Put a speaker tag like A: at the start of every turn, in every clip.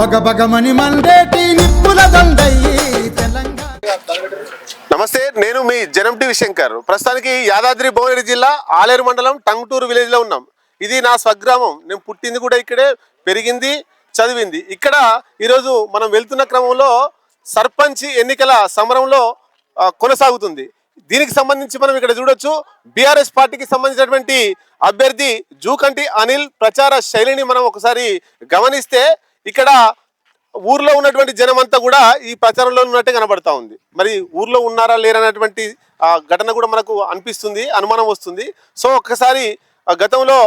A: బగబగమని మండేటి నిప్పుల దండయ్యి తెలంగాణ.
B: నమస్తే, నేను మీ జనం టీవీ శంకర్. ప్రస్తుతానికి యాదాద్రి భువనగిరి జిల్లా ఆలేరు మండలం టంగుటూరు విలేజ్ లో ఉన్నాం. ఇది నా స్వగ్రామం. నేను పుట్టింది కూడా ఇక్కడే, పెరిగింది, చదివింది ఇక్కడ. ఈరోజు మనం వెళ్తున్న క్రమంలో సర్పంచ్ ఎన్నికల సమరంలో కొనసాగుతుంది. దీనికి సంబంధించి మనం ఇక్కడ చూడొచ్చు, బీఆర్ఎస్ పార్టీకి సంబంధించినటువంటి అభ్యర్థి జూకంటి అనిల్ ప్రచార శైలిని మనం ఒకసారి గమనిస్తే ఇక్కడ ఊర్లో ఉన్నటువంటి జనం అంతా కూడా ఈ ప్రచారంలో ఉన్నట్టే కనబడతా ఉంది. మరి ఊర్లో ఉన్నారా లేరనేటువంటి ఘటన కూడా మనకు అనిపిస్తుంది, అనుమానం వస్తుంది. సో ఒక్కసారి గతంలో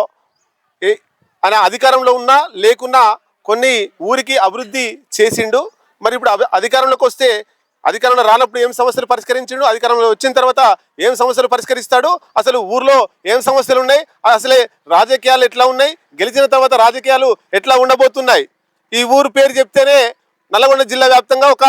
B: ఆయన అధికారంలో ఉన్నా లేకున్నా కొన్ని ఊరికి అభివృద్ధి చేసిండు. మరి ఇప్పుడు అధికారంలోకి వస్తే అధికారంలో రానప్పుడు ఏం సమస్యలు పరిష్కరించిండు, అధికారంలో వచ్చిన తర్వాత ఏం సమస్యలు పరిష్కరిస్తాడు, అసలు ఊర్లో ఏం సమస్యలు ఉన్నాయి, అసలే రాజకీయాలు ఎట్లా ఉన్నాయి, గెలిచిన తర్వాత రాజకీయాలు ఎట్లా ఉండబోతున్నాయి. ఈ ఊరు పేరు చెప్తేనే నల్గొండ జిల్లా వ్యాప్తంగా ఒక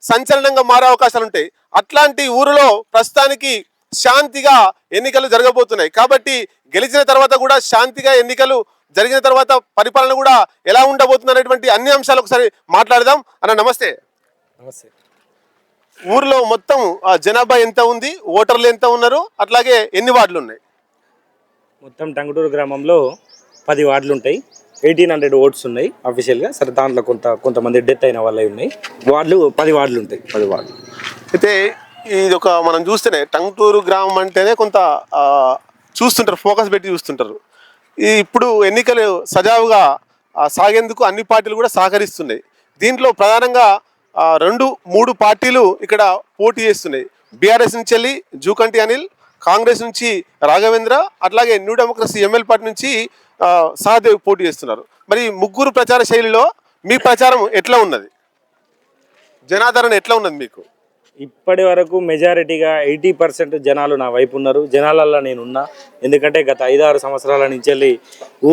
B: సంచలనంగా మారే అవకాశాలు ఉంటాయి. అట్లాంటి ఊరిలో ప్రస్తుతానికి శాంతిగా ఎన్నికలు జరగబోతున్నాయి. కాబట్టి గెలిచిన తర్వాత కూడా శాంతిగా ఎన్నికలు జరిగిన తర్వాత పరిపాలన కూడా ఎలా ఉండబోతుంది అనేటువంటి అన్ని అంశాలు ఒకసారి మాట్లాడదాం. అన్న నమస్తే.
C: నమస్తే.
B: ఊర్లో మొత్తం జనాభా ఎంత ఉంది, ఓటర్లు ఎంత ఉన్నారు, అట్లాగే ఎన్ని వార్డులు ఉన్నాయి?
C: మొత్తం టంగుటూరు గ్రామంలో 10 వార్డులు ఉంటాయి. 1800 ఓట్స్ ఉన్నాయి అఫీషియల్గా. సరే, దాంట్లో కొంతమంది డెత్ అయిన వాళ్ళే ఉన్నాయి. వార్డులు 10 వార్డులు ఉంటాయి. 10 వార్డులు
B: అయితే ఇది ఒక మనం చూస్తేనే టంగుటూరు గ్రామం అంటేనే కొంత చూస్తుంటారు, ఫోకస్ పెట్టి చూస్తుంటారు. ఇప్పుడు ఎన్నికలు సజావుగా సాగేందుకు అన్ని పార్టీలు కూడా సహకరిస్తున్నాయి. దీంట్లో ప్రధానంగా 2-3 పార్టీలు ఇక్కడ పోటీ చేస్తున్నాయి. బీఆర్ఎస్ నుంచి వెళ్ళి జూకంటి అనిల్, కాంగ్రెస్ నుంచి రాఘవేంద్ర, అట్లాగే న్యూ డెమోక్రసీ ఎంఎల్ పార్టీ నుంచి సహదేవ్ పోటీ చేస్తున్నారు. మరి ముగ్గురు ప్రచార శైలిలో మీ ప్రచారం ఎట్లా ఉన్నది, జనాదరణ ఎట్లా ఉన్నది మీకు?
C: ఇప్పటి వరకు మెజారిటీగా 80% జనాలు నా వైపు ఉన్నారు. జనాలల్లో నేనున్నా. ఎందుకంటే గత 5-6 సంవత్సరాల నుంచి వెళ్ళి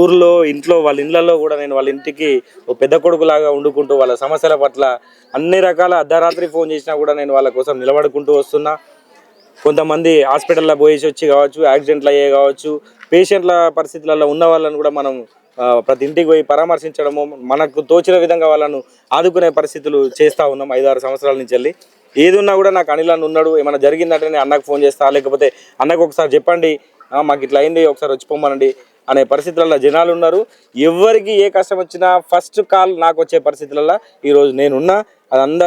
C: ఊర్లో వాళ్ళ ఇళ్లలో కూడా నేను వాళ్ళ ఇంటికి ఒక పెద్ద కొడుకులాగా వండుకుంటూ వాళ్ళ సమస్యల పట్ల అన్ని రకాల అర్ధరాత్రి ఫోన్ చేసినా కూడా నేను వాళ్ళ కోసం నిలబడుకుంటూ వస్తున్నా. కొంతమంది హాస్పిటల్లో పోయేసి వచ్చి కావచ్చు, యాక్సిడెంట్లు అయ్యే కావచ్చు, పేషెంట్ల పరిస్థితులలో ఉన్న వాళ్ళని కూడా మనం ప్రతి ఇంటికి పోయి పరామర్శించడము, మనకు తోచిన విధంగా వాళ్ళను ఆదుకునే పరిస్థితులు చేస్తూ ఉన్నాం 5-6 సంవత్సరాల నుంచి వెళ్ళి. ఏది ఉన్నా కూడా నాకు అనిల్ అన్న ఉన్నాడు, ఏమైనా జరిగిందంటే నేను అన్నకు ఫోన్ చేస్తా, లేకపోతే అన్నకు ఒకసారి చెప్పండి, మాకు ఇట్లా అయింది, ఒకసారి వచ్చిపోమనండి అనే పరిస్థితులలో జనాలు ఉన్నారు. ఎవరికి ఏ కష్టం వచ్చినా ఫస్ట్ కాల్ నాకు వచ్చే పరిస్థితులలో ఈరోజు నేనున్నా.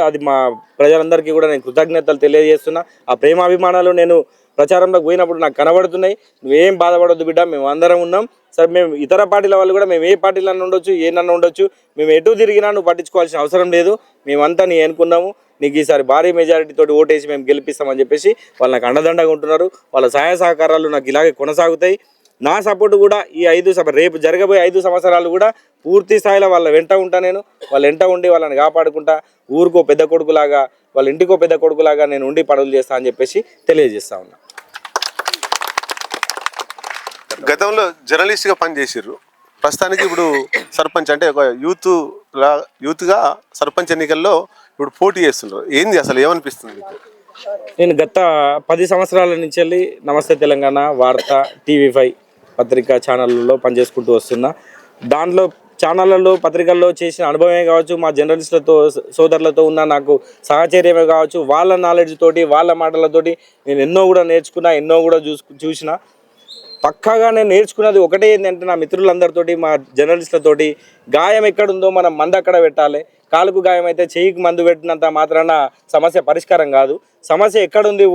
C: అది మా ప్రజలందరికీ కూడా నేను కృతజ్ఞతలు తెలియజేస్తున్నా. ఆ ప్రేమాభిమానాలు నేను ప్రచారంలోకి పోయినప్పుడు నాకు కనబడుతున్నాయి. నువ్వేం బాధపడొద్దు బిడ్డ, మేము అందరం ఉన్నాం. సరే, మేము ఇతర పార్టీల వాళ్ళు కూడా మేము ఏ పార్టీలన్నా ఉండొచ్చు, ఏనన్నా ఉండొచ్చు, మేము ఎటు తిరిగినా నువ్వు పట్టించుకోవాల్సిన అవసరం లేదు, మేమంతా నీ అనుకున్నాము, నీకు ఈసారి భారీ మెజారిటీతో ఓటేసి మేము గెలిపిస్తామని చెప్పేసి వాళ్ళు నాకు అండదండగా ఉంటున్నారు. వాళ్ళ సహాయ సహకారాలు నాకు ఇలాగే కొనసాగుతాయి. నా సపోర్టు కూడా ఈ రేపు జరగబోయే 5 సంవత్సరాలు కూడా పూర్తి స్థాయిలో వాళ్ళ వెంట ఉంటా. నేను వాళ్ళ వెంట ఉండి వాళ్ళని కాపాడుకుంటా, ఊరికో పెద్ద కొడుకులాగా, వాళ్ళ ఇంటికో పెద్ద కొడుకులాగా నేను ఉండి పనులు చేస్తా అని చెప్పేసి తెలియజేస్తా ఉన్నా.
B: గతంలో జర్నలిస్ట్గా పనిచేసారు, ప్రస్తుతానికి ఇప్పుడు సర్పంచ్ అంటే ఒక యూత్గా సర్పంచ్ ఎన్నికల్లో ఇప్పుడు పోటీ చేస్తున్నారు. ఏంది అసలు, ఏమనిపిస్తుంది?
C: నేను గత 10 సంవత్సరాల నుంచి వెళ్ళి నమస్తే తెలంగాణ, వార్త, TV5 పత్రికా ఛానళ్ళలో పనిచేసుకుంటూ వస్తున్నా. దాంట్లో ఛానళ్ళలో, పత్రికల్లో చేసిన అనుభవమే కావచ్చు, మా జర్నలిస్టులతో సోదరులతో ఉన్న నాకు సహచర్యమే కావచ్చు, వాళ్ళ నాలెడ్జ్ తోటి, వాళ్ళ మాటలతోటి నేను ఎన్నో కూడా నేర్చుకున్నా, ఎన్నో కూడా చూసిన. పక్కాగా నేను నేర్చుకున్నది ఒకటే ఏంటంటే, నా మిత్రులందరితోటి, మా జర్నలిస్టులతోటి, గాయం ఎక్కడుందో మనం మందు అక్కడ పెట్టాలి. కాలుకు గాయం అయితే చెయ్యికి మందు పెట్టినంత మాత్రాన సమస్య పరిష్కారం కాదు. సమస్య ఎక్కడుంది,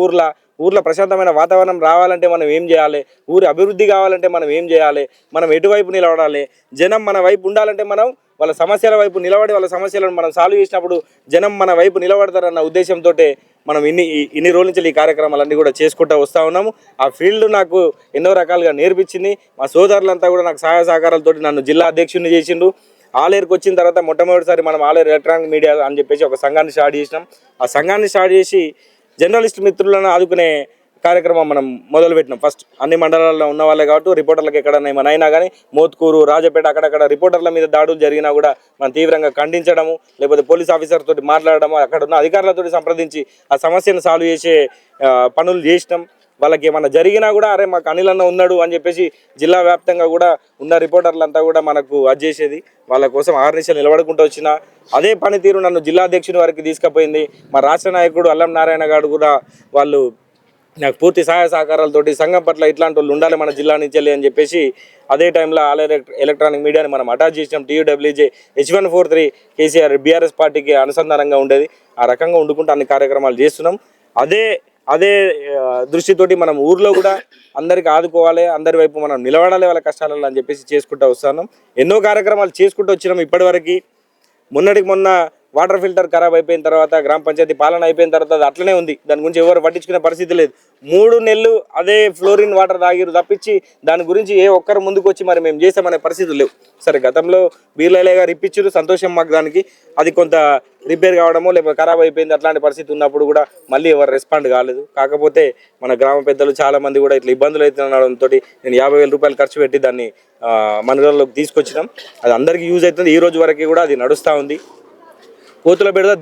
C: ఊర్లో ప్రశాంతమైన వాతావరణం రావాలంటే మనం ఏం చేయాలి, ఊరి అభివృద్ధి కావాలంటే మనం ఏం చేయాలి, మనం ఎటువైపు నిలబడాలి, జనం మన వైపు ఉండాలంటే మనం వాళ్ళ సమస్యల వైపు నిలబడి వాళ్ళ సమస్యలను మనం సాల్వ్ చేసినప్పుడు జనం మన వైపు నిలబడతారన్న ఉద్దేశంతో మనం ఇన్ని రోజుల నుంచి ఈ కార్యక్రమాలన్నీ కూడా చేసుకుంటూ వస్తూ ఉన్నాము. ఆ ఫీల్డ్ నాకు ఎన్నో రకాలుగా నేర్పించింది. మా సోదరులంతా కూడా నాకు సహాయ సహకారాలతో నన్ను జిల్లా అధ్యక్షుడిని చేసిండు. ఆలేరుకి వచ్చిన తర్వాత మొట్టమొదటిసారి మనం ఆలేరు ఎలక్ట్రానిక్ మీడియా అని చెప్పేసి ఒక సంఘాన్ని స్టార్ట్ చేసినాం. ఆ సంఘాన్ని స్టార్ట్ చేసి జర్నలిస్ట్ మిత్రులను ఆదుకునే కార్యక్రమం మనం మొదలుపెట్టినాం. ఫస్ట్ అన్ని మండలాల్లో ఉన్న వాళ్ళే కాబట్టి రిపోర్టర్లకు ఎక్కడన్నా ఏమైనా అయినా కానీ మోత్కూరు, రాజపేట అక్కడక్కడ రిపోర్టర్ల మీద దాడులు జరిగినా కూడా మనం తీవ్రంగా ఖండించడము, లేకపోతే పోలీస్ ఆఫీసర్ తోటి మాట్లాడడము, అక్కడ ఉన్న అధికారులతో సంప్రదించి ఆ సమస్యను సాల్వ్ చేసే పనులు చేసినాం. వాళ్ళకి ఏమన్నా జరిగినా కూడా అరే మాకు అనిల్ అన్న ఉన్నాడు అని చెప్పేసి జిల్లా వ్యాప్తంగా కూడా ఉన్న రిపోర్టర్లంతా కూడా మనకు అది చేసేది. వాళ్ళ కోసం ఆర్నిషలు నిలబడుకుంటూ వచ్చిన అదే పనితీరు నన్ను జిల్లా అధ్యక్షుని వారికి తీసుకుపోయింది. మా రాష్ట్ర నాయకుడు అల్లం నారాయణ గారు కూడా వాళ్ళు నాకు పూర్తి సహాయ సహకారాలతోటి సంఘం పట్ల ఇట్లాంటి వాళ్ళు ఉండాలి మన జిల్లా నుంచి అని చెప్పేసి అదే టైంలో ఆల్ ఎలక్ట్రానిక్ మీడియాని మనం అటాచ్ చేసినాం. TUWJ H143 కేసీఆర్ బీఆర్ఎస్ పార్టీకి అనుసంధానంగా ఉండేది. ఆ రకంగా వండుకుంటూ అన్ని కార్యక్రమాలు చేస్తున్నాం. అదే దృష్టితోటి మనం ఊర్లో కూడా అందరికి ఆదుకోవాలి, అందరి వైపు మనం నిలబడాలి వాళ్ళ కష్టాలలో అని చెప్పేసి చేసుకుంటూ వస్తున్నాం. ఎన్నో కార్యక్రమాలు చేసుకుంటూ వచ్చినాం. ఇప్పటివరకు మొన్న వాటర్ ఫిల్టర్ ఖరాబ్ అయిపోయిన తర్వాత గ్రామ పంచాయతీ పాలన అయిపోయిన తర్వాత అది అట్లనే ఉంది. దాని గురించి ఎవరు పట్టించుకునే పరిస్థితి లేదు. 3 నెలలు అదే ఫ్లోరిన్ వాటర్ తాగిరు తప్పించి దాని గురించి ఏ ఒక్కరు ముందుకు వచ్చి మరి మేము చేసామనే పరిస్థితులు లేవు. సరే గతంలో బీర్లయ్య గారు ఇప్పించారు, సంతోషం మాకు. దానికి అది కొంత రిపేర్ కావడమో లేకపోతే ఖరాబ్ అయిపోయింది అట్లాంటి పరిస్థితి ఉన్నప్పుడు కూడా మళ్ళీ ఎవరు రెస్పాండ్ కాలేదు. కాకపోతే మన గ్రామ పెద్దలు చాలా మంది కూడా ఇట్లా ఇబ్బందులు అవుతుండడంతో నేను 50,000 రూపాయలు ఖర్చు పెట్టి దాన్ని మనలోకి తీసుకొచ్చినాం. అది అందరికీ యూజ్ అవుతుంది. ఈ రోజు వరకు కూడా అది నడుస్తూ ఉంది. కోతుల బెడద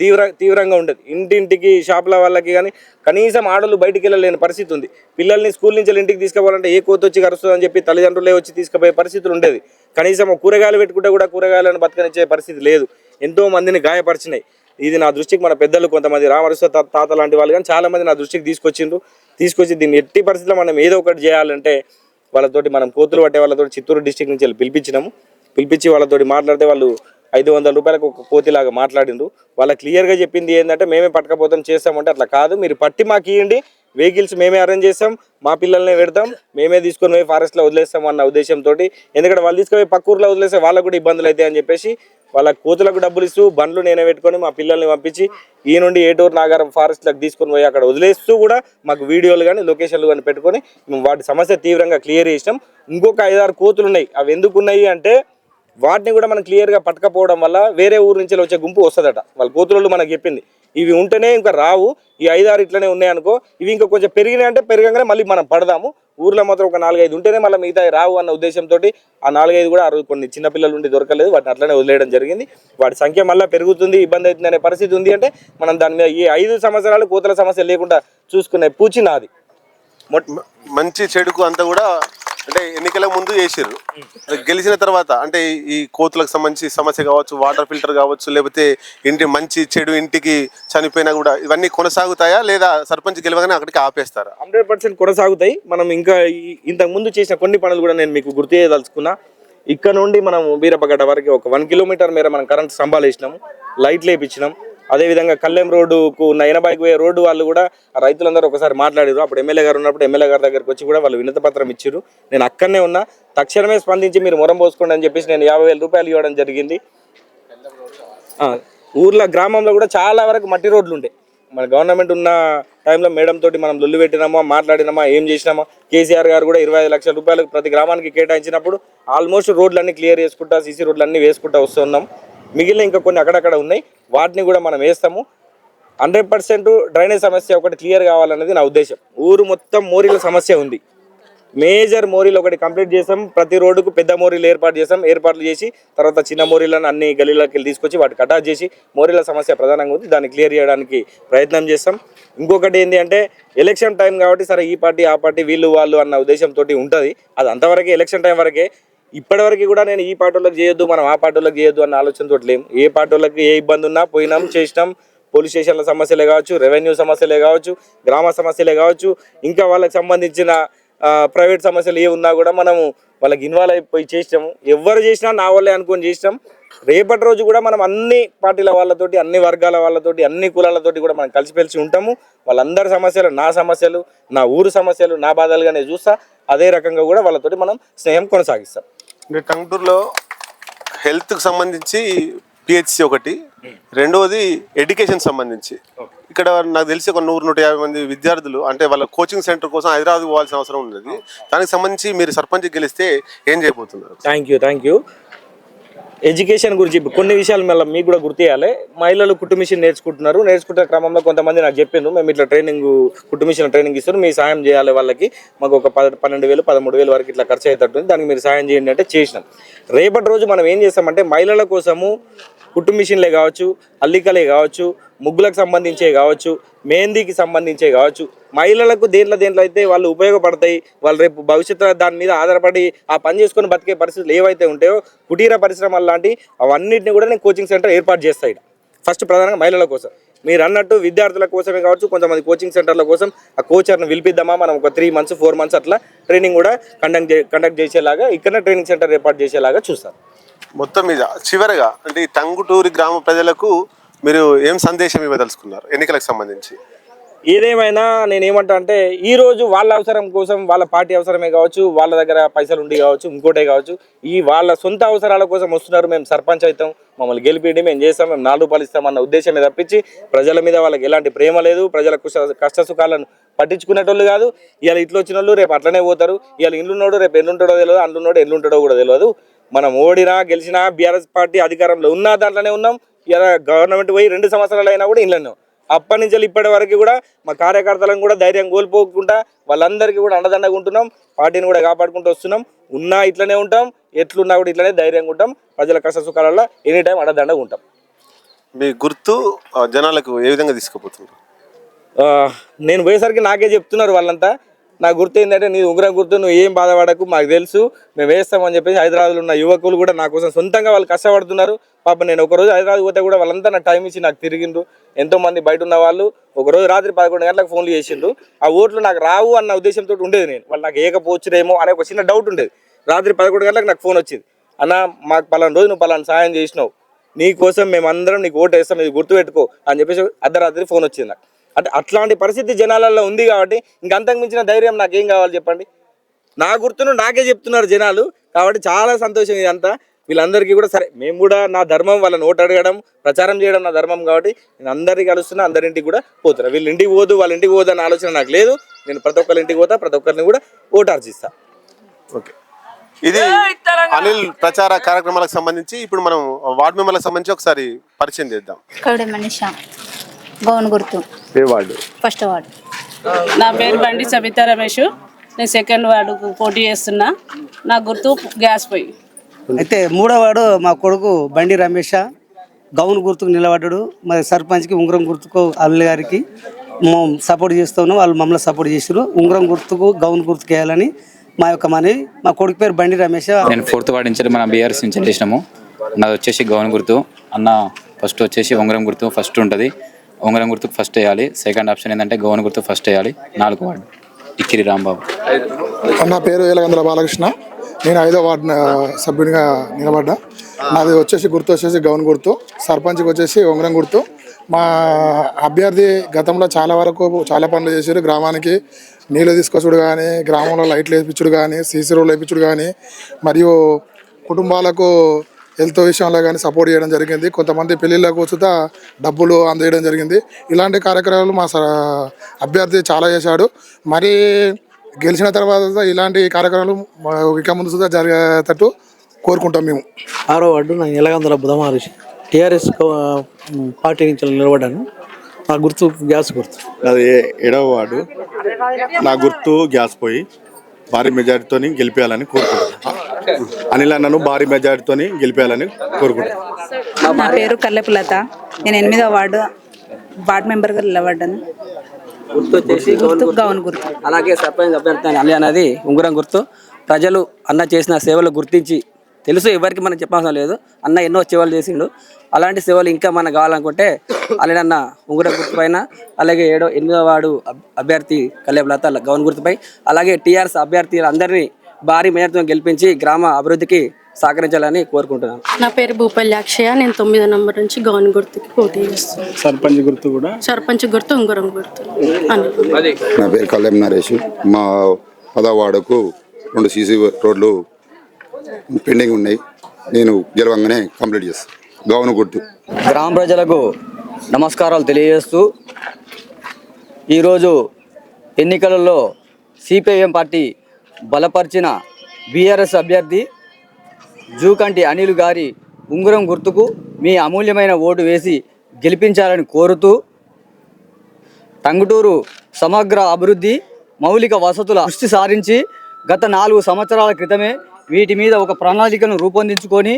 C: తీవ్రంగా ఉండదు. ఇంటింటికి షాపుల వాళ్ళకి కానీ కనీసం ఆడలు బయటికి వెళ్ళలేని పరిస్థితి ఉంది. పిల్లల్ని స్కూల్ నుంచి ఇంటికి తీసుకుపోవాలంటే ఏ కోత వచ్చి కరుస్తుందని చెప్పి తల్లిదండ్రులే వచ్చి తీసుకుపోయే పరిస్థితులు ఉండేది. కనీసం కూరగాయలు పెట్టుకుంటే కూడా కూరగాయలను బతకనిచ్చే పరిస్థితి లేదు. ఎంతో మందిని గాయపరిచినాయి. ఇది నా దృష్టికి మన పెద్దలు కొంతమంది రామరసు తాత లాంటి వాళ్ళు కానీ చాలా మంది నా దృష్టికి తీసుకొచ్చి దీన్ని ఎట్టి పరిస్థితిలో మనం ఏదో ఒకటి చేయాలంటే వాళ్ళతోటి మనం కోతులు పట్టే వాళ్ళతో చిత్తూరు డిస్టిక్ నుంచి వెళ్ళి పిలిపించి వాళ్ళతోటి మాట్లాడితే వాళ్ళు 500 రూపాయలకు ఒక కోతిలాగా మాట్లాడిండ్రు. వాళ్ళకి క్లియర్గా చెప్పింది ఏంటంటే మేమే పట్టకపోతాం చేస్తామంటే అట్లా కాదు, మీరు పట్టి మాకు ఇవ్వండి, వెహికల్స్ మేమే అరేంజ్ చేస్తాం, మా పిల్లల్ని పెడతాం, మేమే తీసుకొని పోయి ఫారెస్ట్లో వదిలేస్తాం అన్న ఉద్దేశంతో. ఎందుకంటే వాళ్ళు తీసుకుపోయి పక్క ఊర్లో వదిలేస్తే వాళ్ళకు కూడా ఇబ్బందులు అవుతాయి అని చెప్పేసి వాళ్ళ కోతులకు డబ్బులు ఇస్తూ బండ్లు నేనే పెట్టుకొని మా పిల్లల్ని పంపించి ఈ నుండి ఏటూరు నాగారం ఫారెస్ట్లకు తీసుకొని పోయి అక్కడ వదిలేస్తూ కూడా మాకు వీడియోలు కానీ లొకేషన్లు కానీ పెట్టుకొని మేము వాటి సమస్య తీవ్రంగా క్లియర్ చేసినాం. ఇంకొక 5-6 కోతులు ఉన్నాయి. అవి ఎందుకు ఉన్నాయి అంటే వాటిని కూడా మనం క్లియర్గా పట్టకపోవడం వల్ల వేరే ఊరు నుంచి వచ్చే గుంపు వస్తుందట. వాళ్ళ కోతులు మనకు చెప్పింది ఇవి ఉంటేనే ఇంకా రావు, ఈ 5-6 ఇట్లనే ఉన్నాయనుకో, ఇవి ఇంకా కొంచెం పెరిగినాయి అంటే పెరగగానే మళ్ళీ మనం పడదాము, ఊర్లో మాత్రం ఒక 4-5 ఉంటేనే మళ్ళీ మిగతా రావు అన్న ఉద్దేశంతో ఆ 4-5 కూడా కొన్ని చిన్నపిల్లలు ఉండి దొరకలేదు, వాటిని అట్లనే వదిలేయడం జరిగింది. వాటి సంఖ్య మళ్ళీ పెరుగుతుంది, ఇబ్బంది అవుతుంది అనే పరిస్థితి ఉంది. అంటే మనం దాని మీద ఈ 5 సంవత్సరాలు కోతుల సమస్య లేకుండా చూసుకునే పూచి నాది.
B: మంచి చెడుకు అంతా కూడా అంటే ఎన్నికల ముందు చేసిర్రు, గెలిచిన తర్వాత అంటే ఈ కోతులకు సంబంధించి సమస్య కావచ్చు, వాటర్ ఫిల్టర్ కావచ్చు, లేకపోతే ఇంటి మంచి చెడు ఇంటికి చనిపోయినా కూడా ఇవన్నీ కొనసాగుతాయా లేదా సర్పంచ్ గెలవగానే అక్కడికి ఆపేస్తారా?
C: 100% కొనసాగుతాయి. మనం ఇంకా ఇంతకు ముందు చేసిన కొన్ని పనులు కూడా నేను మీకు గుర్తు చేయదలుచుకున్నా. ఇక్కడ నుండి మనం బీరప్పగడ్డ వరకు ఒక 1 కిలోమీటర్ మేర మనం కరెంట్ స్తంభాలు వేసినాము, లైట్లు వేయించినాం. అదేవిధంగా కల్లెం రోడ్డుకు ఉన్న 80కి పోయే రోడ్డు వాళ్ళు కూడా రైతులందరూ ఒకసారి మాట్లాడారు. అప్పుడు ఎమ్మెల్యే గారు ఉన్నప్పుడు ఎమ్మెల్యే గారి దగ్గరికి వచ్చి కూడా వాళ్ళు వినతి పత్రం ఇచ్చారు. నేను అక్కడనే ఉన్నా, తక్షణమే స్పందించి మీరు మొరం పోసుకోండి అని చెప్పేసి నేను 50,000 రూపాయలు ఇవ్వడం జరిగింది. ఊర్లో గ్రామంలో కూడా చాలా వరకు మట్టి రోడ్లు ఉండే. మన గవర్నమెంట్ ఉన్న టైంలో మేడం తోటి మనం లొల్లు పెట్టినామా, మాట్లాడినామా, ఏం చేసినామా, కేసీఆర్ గారు కూడా 25 లక్షల రూపాయలు ప్రతి గ్రామానికి కేటాయించినప్పుడు ఆల్మోస్ట్ రోడ్లన్నీ క్లియర్ చేసుకుంటా, సీసీ రోడ్లన్నీ వేసుకుంటా వస్తున్నాం. మిగిలిన ఇంకా కొన్ని అక్కడక్కడ ఉన్నాయి, వాటిని కూడా మనం వేస్తాము. 100% డ్రైనేజ్ సమస్య ఒకటి క్లియర్ కావాలన్నది నా ఉద్దేశం. ఊరు మొత్తం మోరీల సమస్య ఉంది. మేజర్ మోరీలు ఒకటి కంప్లీట్ చేసాం, ప్రతి రోడ్డుకు పెద్ద మోరీలు ఏర్పాట్లు చేసి తర్వాత చిన్న మోరీలను అన్ని గలీలోకి వెళ్ళి తీసుకొచ్చి వాటికి అటాచ్ చేసి మోరీల సమస్య ప్రధానంగా ఉంది, దాన్ని క్లియర్ చేయడానికి ప్రయత్నం చేస్తాం. ఇంకొకటి ఏంటి అంటే ఎలక్షన్ టైం కాబట్టి సరే ఈ పార్టీ ఆ పార్టీ వీళ్ళు వాళ్ళు అన్న ఉద్దేశంతో ఉంటుంది. అది అంతవరకే, ఎలక్షన్ టైం వరకే. ఇప్పటివరకు కూడా నేను ఈ పార్టీలకు చేయొద్దు, మనం ఆ పార్టీలకు చేయొద్దు అన్న ఆలోచనతో లేము. ఏ పార్టీలకు ఏ ఇబ్బంది ఉన్నా పోయినాం, చేసినాం. పోలీస్ స్టేషన్ల సమస్యలే కావచ్చు, రెవెన్యూ సమస్యలే కావచ్చు, గ్రామ సమస్యలే కావచ్చు, ఇంకా వాళ్ళకి సంబంధించిన ప్రైవేట్ సమస్యలు ఏ ఉన్నా కూడా మనము వాళ్ళకి ఇన్వాల్వ్ అయిపోయి చేసినాము. ఎవరు చేసినా నా వాళ్ళే అనుకొని చేసినాం. రేపటి రోజు కూడా మనం అన్ని పార్టీల వాళ్ళతోటి, అన్ని వర్గాల వాళ్ళతోటి, అన్ని కులాలతోటి కూడా మనం కలిసిమెలిసి ఉంటాము. వాళ్ళందరి సమస్యలు నా సమస్యలు, నా ఊరు సమస్యలు, నా బాధలుగానే చూస్తా. అదే రకంగా కూడా వాళ్ళతోటి మనం స్నేహం కొనసాగిస్తాం.
B: టంగుటూరులో హెల్త్కి సంబంధించి పిహెచ్సి ఒకటి, రెండవది ఎడ్యుకేషన్ సంబంధించి ఇక్కడ నాకు తెలిసి ఒక 100-150 మంది విద్యార్థులు అంటే వాళ్ళ కోచింగ్ సెంటర్ కోసం హైదరాబాద్ పోవాల్సిన అవసరం ఉన్నది. దానికి సంబంధించి మీరు సర్పంచ్ గెలిస్తే ఏం చేయబోతున్నారు?
C: Thank you. ఎడ్యుకేషన్ గురించి కొన్ని విషయాలు మళ్ళీ మీకు కూడా గుర్తు చేయాలి. మహిళలు కుట్టు మిషన్ నేర్చుకుంటున్న క్రమంలో కొంతమంది నాకు చెప్పిండ్రు, మేము ఇట్లా కుట్టు మిషన్ ట్రైనింగ్ ఇస్తారు, మీ సాయం చేయాలి వాళ్ళకి, మాకు ఒక 12,000-13,000 వరకు ఇట్లా ఖర్చు అయ్యేటట్టుంది, దానికి మీరు సాయం చేయండి అంటే చేసినాం. రేపటి రోజు మనం ఏం చేస్తామంటే మహిళల కోసము కుట్టు మిషన్లే కావచ్చు, అల్లికలే కావచ్చు, ముగ్గులకు సంబంధించే కావచ్చు, మెహందీకి సంబంధించే కావచ్చు, మహిళలకు దేంట్లో అయితే వాళ్ళు ఉపయోగపడతాయి, వాళ్ళు రేపు భవిష్యత్తు దాని మీద ఆధారపడి ఆ పని చేసుకొని బతికే పరిస్థితులు ఏవైతే ఉంటాయో కుటీర పరిశ్రమలు లాంటి అవన్నిటిని కూడా నేను కోచింగ్ సెంటర్ ఏర్పాటు చేస్తాయి. ఫస్ట్ ప్రధానంగా మహిళల కోసం, మీరు అన్నట్టు విద్యార్థుల కోసమే కావచ్చు, కొంతమంది కోచింగ్ సెంటర్ల కోసం ఆ కోచర్ని పిలిపిద్దామా, మనం ఒక 3 months 4 months అట్లా ట్రైనింగ్ కూడా కండక్ట్ చేసేలాగా ఇక్కడ ట్రైనింగ్ సెంటర్ ఏర్పాటు చేసేలాగా చూస్తారు.
B: మొత్తం మీద చివరగా అంటే ఈ టంగుటూరి గ్రామ ప్రజలకు మీరు ఏం సందేశం ఇవ్వదలుచుకున్నారు ఎన్నికలకు సంబంధించి?
C: ఏదేమైనా నేనేమంటా అంటే ఈరోజు వాళ్ళ అవసరం కోసం, వాళ్ళ పార్టీ అవసరమే కావచ్చు, వాళ్ళ దగ్గర పైసలు ఉండి కావచ్చు, ఇంకోటే కావచ్చు, ఈ వాళ్ళ సొంత అవసరాల కోసం వస్తున్నారు. మేము సర్పంచ్ అవుతాం, మమ్మల్ని గెలిపిడి, మేము చేస్తాం, మేము 4 రూపాయలు ఇస్తామన్న ఉద్దేశమే తప్పించి ప్రజల మీద వాళ్ళకి ఎలాంటి ప్రేమ లేదు. ప్రజల కష్ట సుఖాలను పట్టించుకునేటోళ్ళు కాదు. ఇవాళ ఇట్లా వచ్చిన వాళ్ళు రేపు అట్లనే పోతారు. ఇవాళ ఇల్లున్నోడు రేపు ఎల్లుంటాడో తెలియదు, అండ్లున్నోడు ఎల్లుంటాడో కూడా తెలియదు. మనం ఓడినా గెలిచినా బీఆర్ఎస్ పార్టీ అధికారంలో ఉన్నా దాంట్లోనే ఉన్నాం. ఇలా గవర్నమెంట్ పోయి 2 సంవత్సరాలు అయినా కూడా ఇళ్ళను అప్పటి నుంచి ఇప్పటి వరకు కూడా మా కార్యకర్తలను కూడా ధైర్యం కోల్పోకుండా వాళ్ళందరికీ కూడా అండదండగా ఉంటున్నాం. పార్టీని కూడా కాపాడుకుంటూ వస్తున్నాం. ఉన్నా ఇట్లనే ఉంటాం, ఎట్లున్నా కూడా ఇట్లనే ధైర్యంగా ఉంటాం. ప్రజల కష్ట సుఖాలలో ఎనీ టైం అండదండగా ఉంటాం.
B: మీ గుర్తు జనాలకు ఏ విధంగా తీసుకుపోతున్నారు?
C: నేను పోయేసరికి నాకే చెప్తున్నారు వాళ్ళంతా. నా గుర్తు ఏంటంటే, నీ ఉంగరం గుర్తు, నువ్వు ఏం బాధపడకు, మాకు తెలుసు, మేము వేస్తామని చెప్పేసి హైదరాబాద్లో ఉన్న యువకులు కూడా నా కోసం సొంతంగా వాళ్ళు కష్టపడుతున్నారు. పాప నేను ఒకరోజు హైదరాబాద్ పోతే కూడా వాళ్ళంతా నాకు టైం ఇచ్చి నాకు తిరిగిండ్రు. ఎంతోమంది బయట ఉన్న వాళ్ళు ఒకరోజు రాత్రి 11 గంటలకు ఫోన్లు చేసిండ్రు. ఆ ఓట్లు నాకు రావు అన్న ఉద్దేశంతో ఉండేది. నేను వాళ్ళు నాకు ఏకపోవచ్చురేమో అనే ఒక చిన్న డౌట్ ఉండేది. రాత్రి 11 గంటలకు నాకు ఫోన్ వచ్చింది, అన్న మాకు పలానా రోజు నువ్వు పలానా సాయం చేసినావు, నీ కోసం మేమందరం నీకు ఓటు వేస్తాం, ఇది గుర్తుపెట్టుకో అని చెప్పేసి అర్ధరాత్రి ఫోన్ వచ్చింది నాకు. అంటే అట్లాంటి పరిస్థితి జనాలలో ఉంది కాబట్టి ఇంకంతకు మించిన ధైర్యం నాకేం కావాలి చెప్పండి. నా గుర్తును నాకే చెప్తున్నారు జనాలు కాబట్టి చాలా సంతోషం ఇదంతా. వీళ్ళందరికీ కూడా సరే, మేము కూడా నా ధర్మం వాళ్ళని ఓటు అడగడం, ప్రచారం చేయడం నా ధర్మం కాబట్టి నేను అందరికీ కలుస్తున్నా, అందరింటికి కూడా పోతున్నా. వీళ్ళ ఇంటికి పోదు, వాళ్ళ ఇంటికి పోదు అన్న ఆలోచన నాకు లేదు. నేను ప్రతి ఒక్కరి ఇంటికి పోతా, ప్రతి ఒక్కరిని కూడా ఓటు ఆర్జిస్తా.
B: ఓకే, ఇది అనిల్ ప్రచార కార్యక్రమాలకు సంబంధించి ఇప్పుడు మనం వార్డు మెంబర్లకు సంబంధించి ఒకసారి పరిచయం చేద్దాం.
D: కౌడే మనిషా, గౌన్ గుర్తు,
B: ఏ వార్డు?
D: First ward.
E: నా పేరు బండి సబితా రమేష్, నేను 2nd వార్డుకు పోటీ చేస్తున్నా. నా గుర్తు గ్యాస్ పొయ్యి.
F: అయితే 3వ వార్డు మా కొడుకు బండి రమేష గౌన్ గుర్తుకు నిలబడ్డాడు. మరి సర్పంచ్కి ఉంగరం గుర్తుకు అల్లు గారికి సపోర్ట్ చేస్తున్నాం, వాళ్ళు మమ్మల్ని సపోర్ట్ చేసారు. ఉంగరం గుర్తుకు గౌన్ గుర్తుకు వేయాలని మా యొక్క మనవి. మా కొడుకు పేరు బండి రమేష.
G: నేను 4th వార్డు నుంచి మన బీఆర్ఎస్ నుంచి చేసినాము. నాది వచ్చేసి గౌన్ గుర్తు. అన్న ఫస్ట్ వచ్చేసి ఉంగరం గుర్తు ఫస్ట్ ఉంటుంది. ఉంగరం గుర్తుకు ఫస్ట్ వేయాలి. సెకండ్ ఆప్షన్ ఏంటంటే గౌన్ గుర్తు ఫస్ట్ వేయాలి. 4వ వార్డు ఇక్కిరి రాంబాబు.
H: నా పేరు ఏలగందల బాలకృష్ణ, నేను 5వ వార్డు సభ్యునిగా నిలబడ్డా. నాది వచ్చేసి గుర్తు వచ్చేసి గౌన్ గుర్తు, సర్పంచ్కి వచ్చేసి ఉంగరం గుర్తు. మా అభ్యర్థి గతంలో చాలా వరకు చాలా పనులు చేశారు. గ్రామానికి నీళ్ళు తీసుకొచ్చుడు కానీ, గ్రామంలో లైట్లు వేయించుడు కానీ, సీసీ రోడ్లు వేయించుడు కానీ, మరియు కుటుంబాలకు హెల్త్ విషయంలో కానీ సపోర్ట్ చేయడం జరిగింది. కొంతమంది పెళ్ళిళ్ళకు వచ్చుతా డబ్బులు అందజేయడం జరిగింది. ఇలాంటి కార్యక్రమాలు మా అభ్యర్థి చాలా చేశాడు. మరి గెలిచిన తర్వాత ఇలాంటి కార్యక్రమాలు ఇక ముందు జరిగేటట్టు కోరుకుంటాం మేము.
I: 6వ వార్డు నా ఎలగందల బుధమహర్షి, టీఆర్ఎస్ పార్టీ నుంచి నిలబడ్డాను. నా గుర్తు గ్యాస్ గుర్తు.
J: అది 7వ వార్డు, నా గుర్తు గ్యాస్ పొయ్యి. భారీ మెజారిటీతో గెలిపేయాలని కోరుకుంటున్నాను. అనిల్ అన్నను భారీ మెజారిటీతో గెలిపేయాలని కోరుకుంటున్నాను.
D: నా పేరు కల్లెపు లత, నేను 8వ వార్డు మెంబర్గా నిలబడ్డాను. గుర్తు గౌన్ గుర్తు.
F: అలాగే సర్పంచ్ అభ్యర్థి అల్లి అనేది ఉంగరం గుర్తు. ప్రజలు అన్న చేసిన సేవలు గుర్తించి తెలుసు, ఎవరికి మనం చెప్పాల్సిన లేదు, అన్న ఎన్నో సేవలు చేసిండు. అలాంటి సేవలు ఇంకా మనకు కావాలనుకుంటే అన్న ఉంగరం గుర్తు పైన, అలాగే 8వ వార్డు అభ్యర్థి కల్లెపు లత గౌన్ గుర్తుపై, అలాగే టీఆర్ఎస్ అభ్యర్థులు అందరినీ భారీ మేరతో గెలిపించి గ్రామ అభివృద్ధికి సహకరించాలని కోరుకుంటున్నాను.
E: నా పేరు భూపల్లి అక్షయ, నేను 9వ నంబర్ నుంచి గౌన్ గుర్తుకి పోటీ చేస్తున్నాను.
I: సర్పంచ్ గుర్తు కూడా
E: సర్పంచ్ గుర్తు ఉంగరం గుర్తు.
J: నా పేరు కళ్యాణ్ నరేష్. మా 10వ వార్డుకు 2 సీసీ రోడ్లు పెండింగ్ ఉన్నాయి. నేను గెలవంగానే కంప్లీట్ చేస్తాను. గౌను గుర్తు.
F: గ్రామ ప్రజలకు నమస్కారాలు తెలియజేస్తూ, ఈరోజు ఎన్నికలలో సిపిఐఎం పార్టీ బలపరిచిన బీఆర్ఎస్ అభ్యర్థి జూకంటి అనిల్ గారి ఉంగరం గుర్తుకు మీ అమూల్యమైన ఓటు వేసి గెలిపించాలని కోరుతూ, టంగుటూరు సమగ్ర అభివృద్ధి మౌలిక వసతుల దృష్టి సారించి గత 4 సంవత్సరాల క్రితమే వీటి మీద ఒక ప్రణాళికను రూపొందించుకొని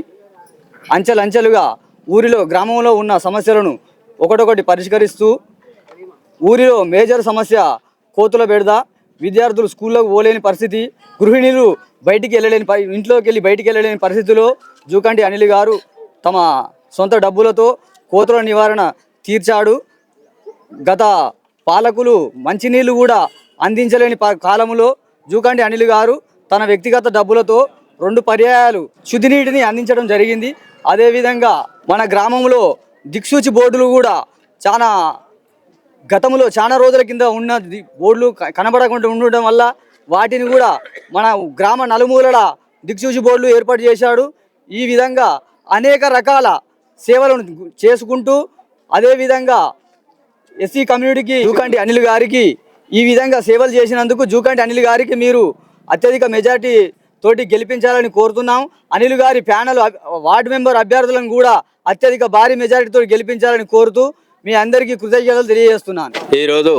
F: అంచెలంచెలుగా ఊరిలో గ్రామంలో ఉన్న సమస్యలను ఒకటొకటి పరిష్కరిస్తూ ఊరిలో మేజర్ సమస్య కోతుల బెడద, విద్యార్థులు స్కూల్లోకి పోలేని పరిస్థితి, గృహిణులు ఇంట్లోకి వెళ్ళి బయటికి వెళ్ళలేని పరిస్థితిలో జూకంటి అనిల్ గారు తమ సొంత డబ్బులతో కోతుల నివారణ తీర్చాడు. గత పాలకులు మంచినీళ్ళు కూడా అందించలేని కాలంలో జూకంటి అనిల్ గారు తన వ్యక్తిగత డబ్బులతో 2 పర్యాయాలు శుద్ధి నీటిని అందించడం జరిగింది. అదేవిధంగా మన గ్రామంలో దిక్సూచి బోర్డులు కూడా గతంలో చాలా రోజుల కింద ఉన్న బోర్డులు కనబడకుండా ఉండడం వల్ల వాటిని కూడా మన గ్రామ నలుమూలల దిక్సూచి బోర్డులు ఏర్పాటు చేశాడు. ఈ విధంగా అనేక రకాల సేవలను చేసుకుంటూ అదేవిధంగా ఎస్సీ కమ్యూనిటీకి జూకంటి అనిల్ గారికి ఈ విధంగా సేవలు చేసినందుకు జూకంటి అనిల్ గారికి మీరు అత్యధిక మెజార్టీ తోటి గెలిపించాలని కోరుతున్నాం. అనిల్ గారి ప్యానల్ వార్డు మెంబర్ అభ్యర్థులను కూడా అత్యధిక భారీ మెజారిటీతో గెలిపించాలని కోరుతూ మీ అందరికీ కృతజ్ఞతలు తెలియజేస్తున్నాను.
K: ఈరోజు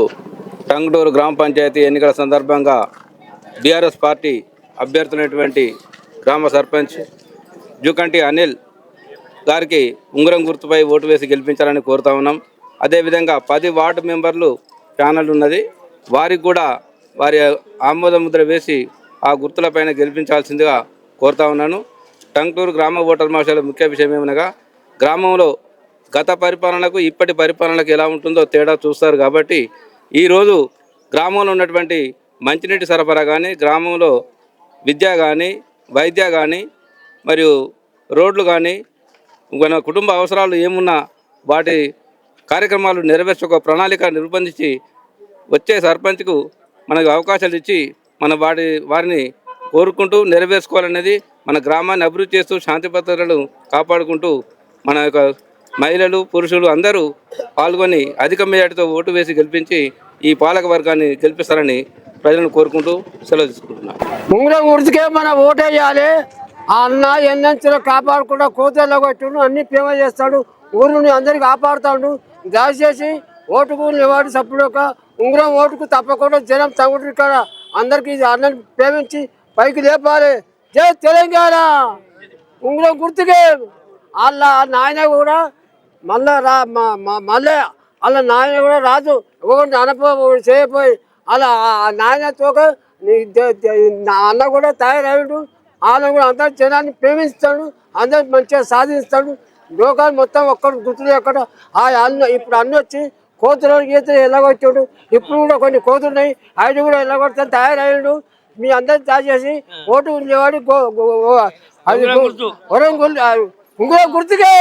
K: టంగుటూరు గ్రామ పంచాయతీ ఎన్నికల సందర్భంగా బీఆర్ఎస్ పార్టీ అభ్యర్థులైనటువంటి గ్రామ సర్పంచ్ జూకంటి అనిల్ గారికి ఉంగరం గుర్తుపై ఓటు వేసి గెలిపించాలని కోరుతా ఉన్నాం. అదేవిధంగా 10 వార్డు మెంబర్లు ప్యానల్ ఉన్నది, వారికి కూడా వారి ఆమోద ముద్ర వేసి ఆ గుర్తులపైన గెలిపించాల్సిందిగా కోరుతా ఉన్నాను. టంగుటూరు గ్రామ ఓటర్ మహాశయుల ముఖ్య విషయం ఏమనగా గ్రామంలో గత పరిపాలనకు ఇప్పటి పరిపాలనకు ఎలా ఉంటుందో తేడా చూస్తారు. కాబట్టి ఈరోజు గ్రామంలో ఉన్నటువంటి మంచినీటి సరఫరా కానీ, గ్రామంలో విద్య కానీ, వైద్య కానీ, మరియు రోడ్లు కానీ, మన కుటుంబ అవసరాలు ఏమున్నా వాటి కార్యక్రమాలు నెరవేర్చి ఒక ప్రణాళిక రూపొందించి వచ్చే సర్పంచ్కు మనకు అవకాశాలు ఇచ్చి వారిని కోరుకుంటూ నెరవేర్చుకోవాలనేది, మన గ్రామాన్ని అభివృద్ధి చేస్తూ శాంతి భద్రతలను కాపాడుకుంటూ మన యొక్క మహిళలు పురుషులు అందరూ పాల్గొని అధిక మెజార్టీతో ఓటు వేసి గెలిపించి ఈ పాలక వర్గాన్ని గెలిపిస్తారని ప్రజలను కోరుకుంటూ సెలవు తీసుకుంటున్నాను.
L: ఉంగరం గుర్తుకే మన ఓటేయాలి. ఆ అన్న ఎన్నంచులో కాపాడకుండా కోతల్లో కొట్టుడు అన్ని ప్రేమ చేస్తాడు, ఊరిని అందరికి కాపాడుతాడు. దయచేసి ఓటుకు నివాడి సప్పుడు ఒక ఉంగరం ఓటుకు తప్పకుండా జనం తగుడు ఇక్కడ అందరికీ అన్నని ప్రేమించి పైకి లేపాలి. జై తెలంగాణ. ఉంగరం గుర్తుకే. వాళ్ళ నాయన కూడా మళ్ళీ మళ్ళీ వాళ్ళ నాయన కూడా రాజు ఒకటి చేయపోయి అలా నాయనతో అన్న కూడా తయారయ్యాడు. ఆయన కూడా అందరు జనాన్ని ప్రేమిస్తాడు, అందరు మంచిగా సాధిస్తాడు. లోకాలు మొత్తం ఒక్కడు గుర్తులు ఎక్కడ ఆ అన్న ఇప్పుడు అన్న వచ్చి కోతులు గీతలు ఎలాగొచ్చాడు. ఇప్పుడు కూడా కొన్ని కోతులు ఉన్నాయి, ఆయన కూడా ఎలాగొడతాను తయారయ్యాడు. మీ అందరు దయచేసి ఓటు ఉండేవాడు ఉంగరం గుర్తుకే.